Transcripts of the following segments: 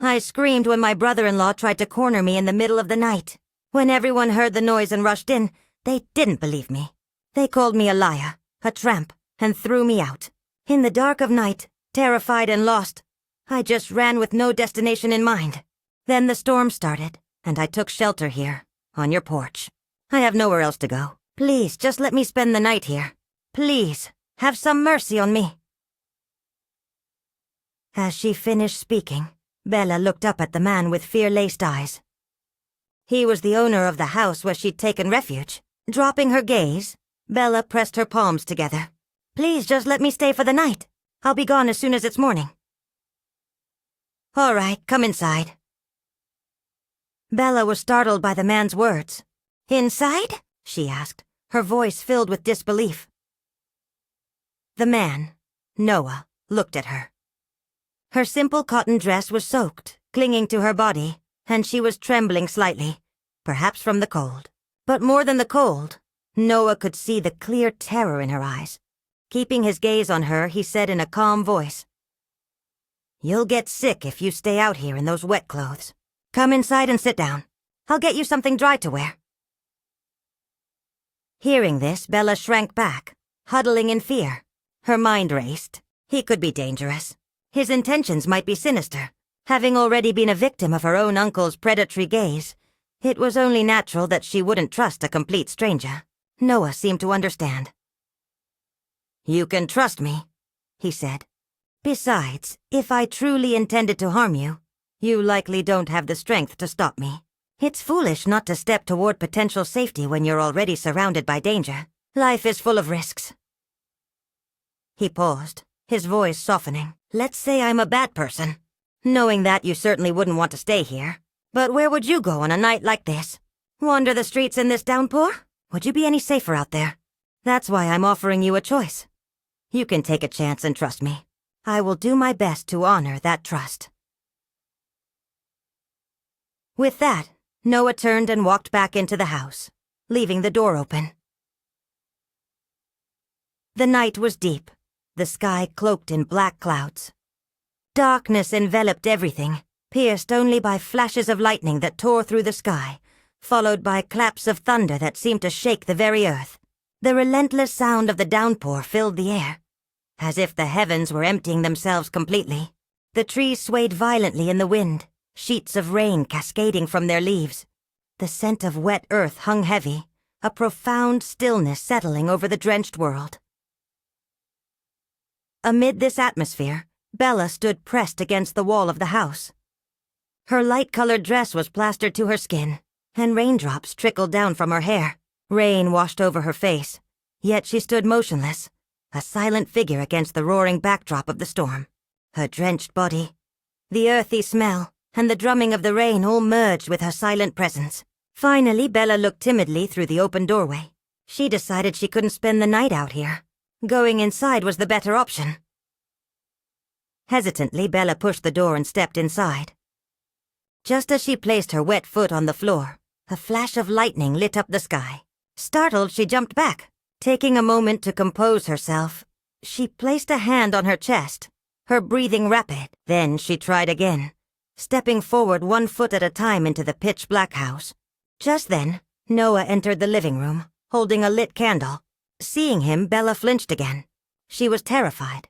I screamed when my brother-in-law tried to corner me in the middle of the night. When everyone heard the noise and rushed in, they didn't believe me. They called me a liar, a tramp, and threw me out. In the dark of night, terrified and lost, I just ran with no destination in mind. Then the storm started, and I took shelter here, on your porch. I have nowhere else to go. Please, just let me spend the night here. Please, have some mercy on me." As she finished speaking, Bella looked up at the man with fear-laced eyes. He was the owner of the house where she'd taken refuge. Dropping her gaze, Bella pressed her palms together. "Please just let me stay for the night. I'll be gone as soon as it's morning." "All right, come inside." Bella was startled by the man's words. "Inside?" she asked, her voice filled with disbelief. The man, Noah, looked at her. Her simple cotton dress was soaked, clinging to her body, and she was trembling slightly, perhaps from the cold. But more than the cold, Noah could see the clear terror in her eyes. Keeping his gaze on her, he said in a calm voice, "You'll get sick if you stay out here in those wet clothes. Come inside and sit down. I'll get you something dry to wear." Hearing this, Bella shrank back, huddling in fear. Her mind raced. He could be dangerous. His intentions might be sinister. Having already been a victim of her own uncle's predatory gaze, it was only natural that she wouldn't trust a complete stranger. Noah seemed to understand. "You can trust me," he said. "Besides, if I truly intended to harm you, you likely don't have the strength to stop me. It's foolish not to step toward potential safety when you're already surrounded by danger. Life is full of risks." He paused, his voice softening. "Let's say I'm a bad person. Knowing that, you certainly wouldn't want to stay here. But where would you go on a night like this? Wander the streets in this downpour? Would you be any safer out there? That's why I'm offering you a choice. You can take a chance and trust me. I will do my best to honor that trust." With that, Noah turned and walked back into the house, leaving the door open. The night was deep, the sky cloaked in black clouds. Darkness enveloped everything, pierced only by flashes of lightning that tore through the sky, followed by claps of thunder that seemed to shake the very earth. The relentless sound of the downpour filled the air, as if the heavens were emptying themselves completely. The trees swayed violently in the wind, sheets of rain cascading from their leaves. The scent of wet earth hung heavy, a profound stillness settling over the drenched world. Amid this atmosphere, Bella stood pressed against the wall of the house. Her light-colored dress was plastered to her skin, and raindrops trickled down from her hair. Rain washed over her face, yet she stood motionless, a silent figure against the roaring backdrop of the storm. Her drenched body, the earthy smell, and the drumming of the rain all merged with her silent presence. Finally, Bella looked timidly through the open doorway. She decided she couldn't spend the night out here. Going inside was the better option. Hesitantly, Bella pushed the door and stepped inside. Just as she placed her wet foot on the floor, a flash of lightning lit up the sky. Startled, she jumped back. Taking a moment to compose herself, she placed a hand on her chest, her breathing rapid. Then she tried again, stepping forward 1 foot at a time into the pitch-black house. Just then, Noah entered the living room, holding a lit candle. Seeing him, Bella flinched again. She was terrified.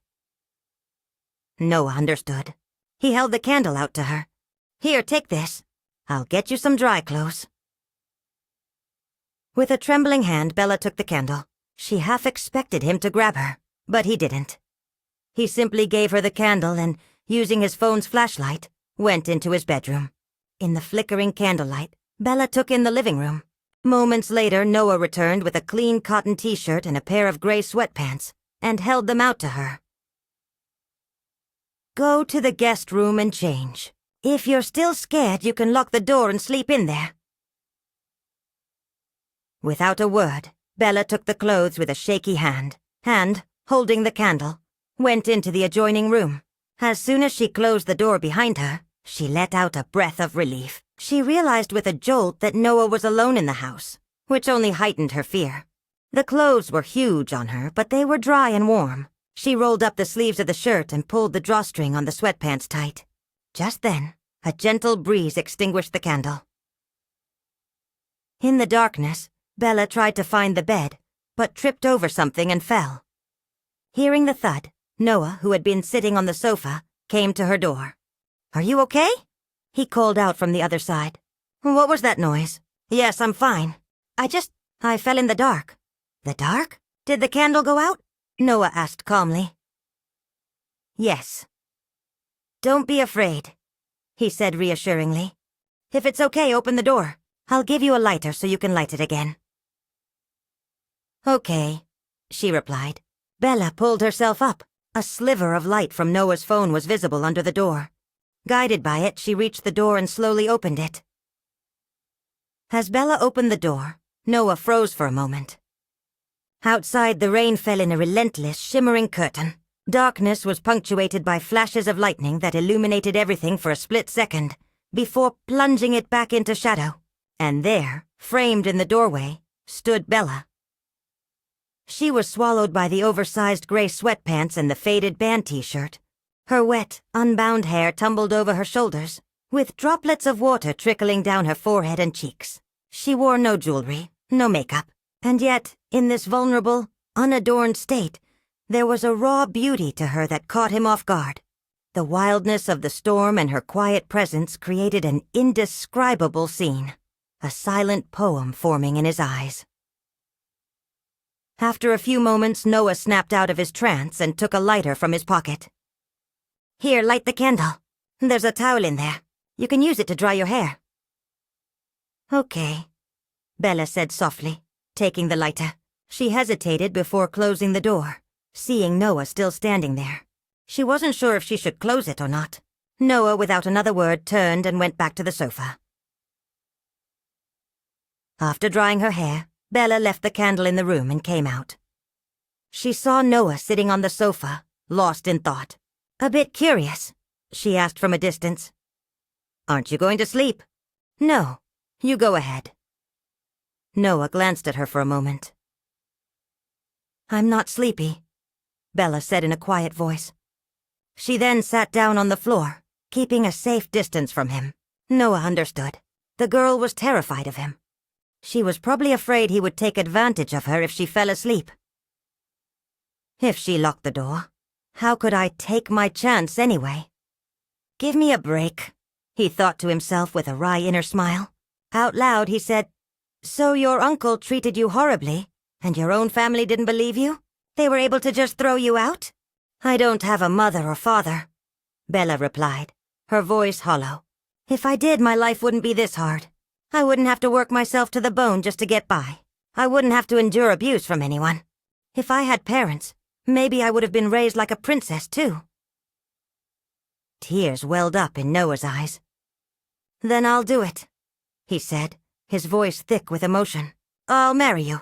Noah understood. He held the candle out to her. "Here, take this. I'll get you some dry clothes." With a trembling hand, Bella took the candle. She half expected him to grab her, but he didn't. He simply gave her the candle and, using his phone's flashlight, went into his bedroom. In the flickering candlelight, Bella took in the living room. Moments later, Noah returned with a clean cotton t-shirt and a pair of gray sweatpants, and held them out to her. "Go to the guest room and change. If you're still scared, you can lock the door and sleep in there." Without a word, Bella took the clothes with a shaky hand, and, holding the candle, went into the adjoining room. As soon as she closed the door behind her, she let out a breath of relief. She realized with a jolt that Noah was alone in the house, which only heightened her fear. The clothes were huge on her, but they were dry and warm. She rolled up the sleeves of the shirt and pulled the drawstring on the sweatpants tight. Just then, A gentle breeze extinguished the candle. In the darkness, Bella tried to find the bed, but tripped over something and fell. Hearing the thud, Noah, who had been sitting on the sofa, came to her door. "Are you okay?" he called out from the other side. "What was that noise?" "Yes, I'm fine. I fell in the dark." "The dark? Did the candle go out?" Noah asked calmly. "Yes." "Don't be afraid," he said reassuringly. "If it's okay, open the door. I'll give you a lighter so you can light it again." "Okay," she replied. Bella pulled herself up. A sliver of light from Noah's phone was visible under the door. Guided by it, she reached the door and slowly opened it. As Bella opened the door, Noah froze for a moment. Outside, the rain fell in a relentless, shimmering curtain. Darkness was punctuated by flashes of lightning that illuminated everything for a split second, before plunging it back into shadow. And there, framed in the doorway, stood Bella. She was swallowed by the oversized gray sweatpants and the faded band t-shirt. Her wet, unbound hair tumbled over her shoulders, with droplets of water trickling down her forehead and cheeks. She wore no jewelry, no makeup, and yet, in this vulnerable, unadorned state, there was a raw beauty to her that caught him off guard. The wildness of the storm and her quiet presence created an indescribable scene, a silent poem forming in his eyes. After a few moments, Noah snapped out of his trance and took a lighter from his pocket. "Here, light the candle. There's a towel in there. You can use it to dry your hair." "Okay," Bella said softly, taking the lighter. She hesitated before closing the door, seeing Noah still standing there. She wasn't sure if she should close it or not. Noah, without another word, turned and went back to the sofa. After drying her hair, Bella left the candle in the room and came out. She saw Noah sitting on the sofa, lost in thought. "A bit curious," she asked from a distance. "Aren't you going to sleep?" "No, you go ahead." Noah glanced at her for a moment. "I'm not sleepy," Bella said in a quiet voice. She then sat down on the floor, keeping a safe distance from him. Noah understood. The girl was terrified of him. She was probably afraid he would take advantage of her if she fell asleep. If she locked the door, how could I take my chance anyway? "Give me a break," he thought to himself with a wry inner smile. Out loud he said, "So your uncle treated you horribly, and your own family didn't believe you? They were able to just throw you out?" "I don't have a mother or father," Bella replied, her voice hollow. "If I did, my life wouldn't be this hard. I wouldn't have to work myself to the bone just to get by. I wouldn't have to endure abuse from anyone. If I had parents, maybe I would have been raised like a princess, too." Tears welled up in Noah's eyes. "Then I'll do it," he said, his voice thick with emotion. "I'll marry you.